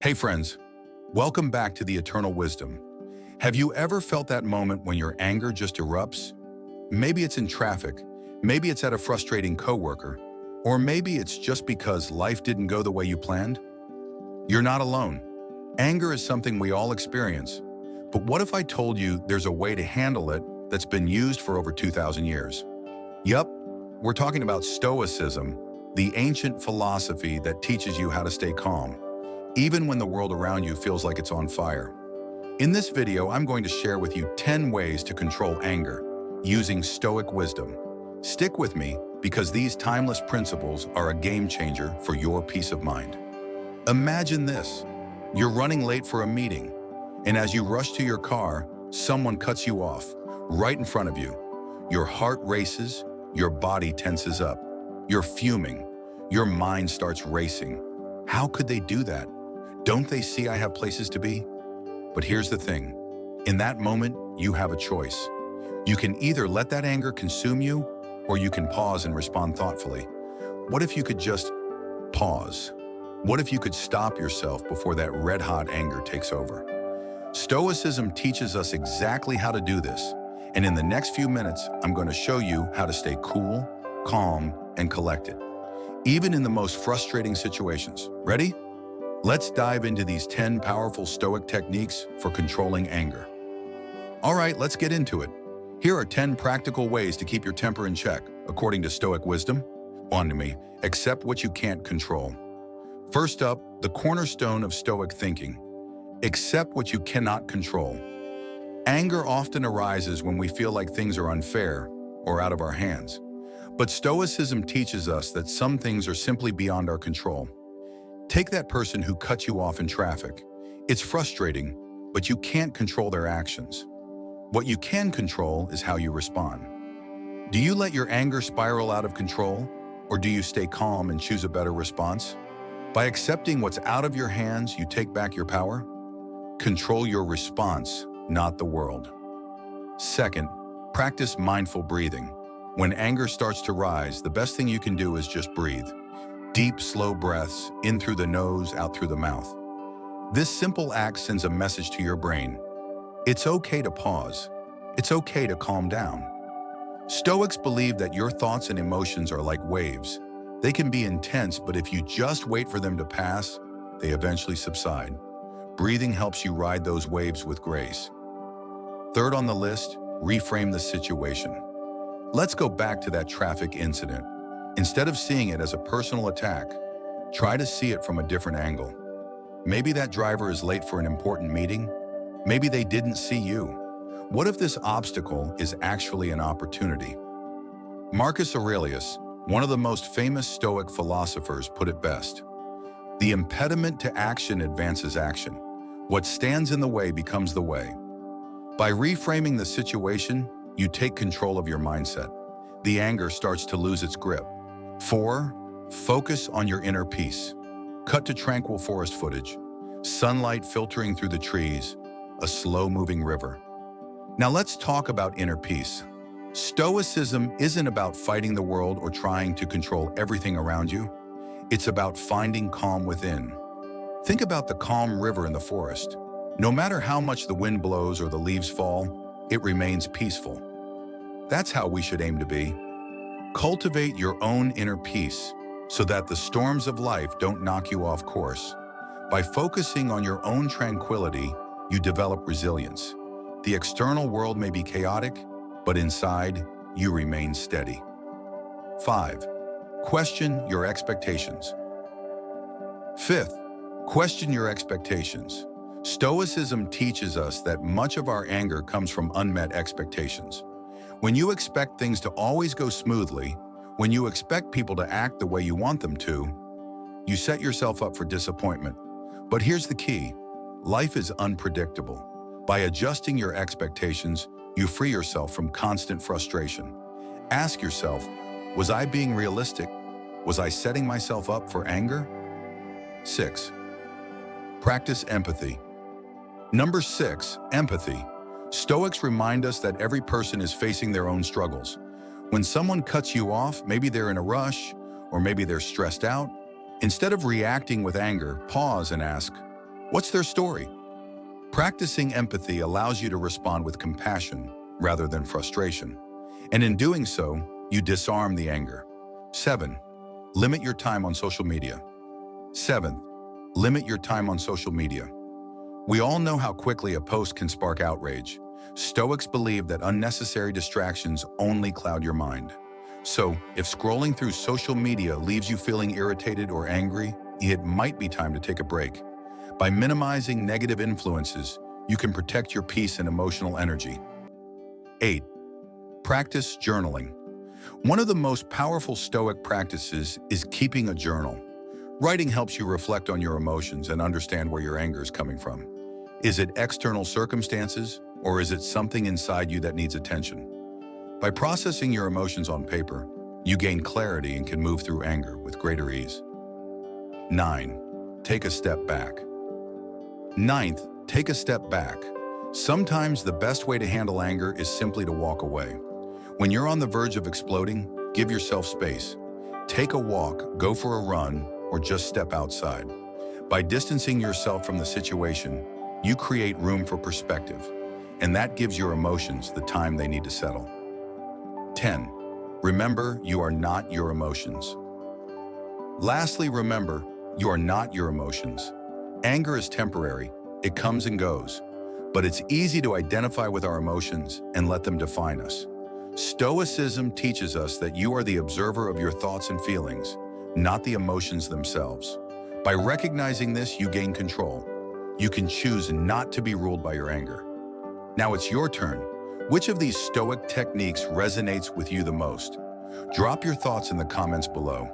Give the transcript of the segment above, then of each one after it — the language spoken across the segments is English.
Hey friends, welcome back to the Eternal Wisdom. Have you ever felt that moment when your anger just erupts? Maybe it's in traffic, maybe it's at a frustrating coworker, or maybe it's just because life didn't go the way you planned? You're not alone. Anger is something we all experience. But what if I told you there's a way to handle it that's been used for over 2,000 years? Yup, we're talking about Stoicism, the ancient philosophy that teaches you how to stay calm, even when the world around you feels like it's on fire. In this video, I'm going to share with you 10 ways to control anger using Stoic wisdom. Stick with me because these timeless principles are a game changer for your peace of mind. Imagine this. You're running late for a meeting, and as you rush to your car, someone cuts you off right in front of you. Your heart races, your body tenses up. You're fuming. Your mind starts racing. How could they do that? Don't they see I have places to be? But here's the thing. In that moment, you have a choice. You can either let that anger consume you, or you can pause and respond thoughtfully. What if you could just pause? What if you could stop yourself before that red-hot anger takes over? Stoicism teaches us exactly how to do this, and in the next few minutes, I'm going to show you how to stay cool, calm, and collected, even in the most frustrating situations. Ready? Let's dive into these 10 powerful Stoic techniques for controlling anger. All right, let's get into it. Here are 10 practical ways to keep your temper in check, according to Stoic wisdom. On to me, accept what you can't control. First up, the cornerstone of Stoic thinking. Accept what you cannot control. Anger often arises when we feel like things are unfair or out of our hands. But Stoicism teaches us that some things are simply beyond our control. Take that person who cut you off in traffic. It's frustrating, but you can't control their actions. What you can control is how you respond. Do you let your anger spiral out of control, or do you stay calm and choose a better response? By accepting what's out of your hands, you take back your power. Control your response, not the world. Second, practice mindful breathing. When anger starts to rise, the best thing you can do is just breathe. Deep, slow breaths, in through the nose, out through the mouth. This simple act sends a message to your brain. It's okay to pause. It's okay to calm down. Stoics believe that your thoughts and emotions are like waves. They can be intense, but if you just wait for them to pass, they eventually subside. Breathing helps you ride those waves with grace. Third on the list, reframe the situation. Let's go back to that traffic incident. Instead of seeing it as a personal attack, try to see it from a different angle. Maybe that driver is late for an important meeting. Maybe they didn't see you. What if this obstacle is actually an opportunity? Marcus Aurelius, one of the most famous Stoic philosophers, put it best. The impediment to action advances action. What stands in the way becomes the way. By reframing the situation, you take control of your mindset. The anger starts to lose its grip. 4. Focus on your inner peace. Cut to tranquil forest footage, sunlight filtering through the trees, a slow-moving river. Now let's talk about inner peace. Stoicism isn't about fighting the world or trying to control everything around you. It's about finding calm within. Think about the calm river in the forest. No matter how much the wind blows or the leaves fall, it remains peaceful. That's how we should aim to be. Cultivate your own inner peace so that the storms of life don't knock you off course. By focusing on your own tranquility, you develop resilience. The external world may be chaotic, but inside, you remain steady. 5. Question your expectations. 5th, question your expectations. Stoicism teaches us that much of our anger comes from unmet expectations. When you expect things to always go smoothly, when you expect people to act the way you want them to, you set yourself up for disappointment. But here's the key. Life is unpredictable. By adjusting your expectations, you free yourself from constant frustration. Ask yourself, was I being realistic? Was I setting myself up for anger? 6. Practice empathy. Number 6, empathy. Stoics remind us that every person is facing their own struggles. When someone cuts you off, maybe they're in a rush, or maybe they're stressed out. Instead of reacting with anger, pause and ask, What's their story? Practicing empathy allows you to respond with compassion rather than frustration. And in doing so, you disarm the anger. 7. Limit your time on social media. 7th, limit your time on social media. We all know how quickly a post can spark outrage. Stoics believe that unnecessary distractions only cloud your mind. So, if scrolling through social media leaves you feeling irritated or angry, it might be time to take a break. By minimizing negative influences, you can protect your peace and emotional energy. 8. Practice journaling. One of the most powerful Stoic practices is keeping a journal. Writing helps you reflect on your emotions and understand where your anger is coming from. Is it external circumstances, or is it something inside you that needs attention? By processing your emotions on paper, you gain clarity and can move through anger with greater ease. 9. Take a step back. 9th, take a step back. Sometimes the best way to handle anger is simply to walk away. When you're on the verge of exploding, give yourself space. Take a walk, go for a run, or just step outside. By distancing yourself from the situation, you create room for perspective, and that gives your emotions the time they need to settle. 10. Remember, you are not your emotions. Lastly, remember, you are not your emotions. Anger is temporary, it comes and goes, but it's easy to identify with our emotions and let them define us. Stoicism teaches us that you are the observer of your thoughts and feelings, not the emotions themselves. By recognizing this, you gain control. You can choose not to be ruled by your anger. Now it's your turn. Which of these Stoic techniques resonates with you the most? Drop your thoughts in the comments below.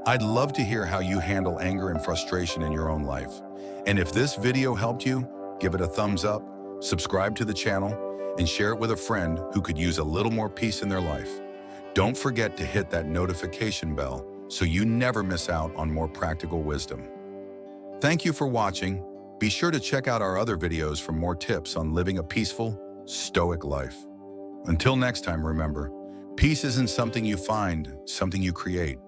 I'd love to hear how you handle anger and frustration in your own life. And if this video helped you, give it a thumbs up, subscribe to the channel, and share it with a friend who could use a little more peace in their life. Don't forget to hit that notification bell so you never miss out on more practical wisdom. Thank you for watching. Be sure to check out our other videos for more tips on living a peaceful, Stoic life. Until next time, remember, peace isn't something you find, something you create.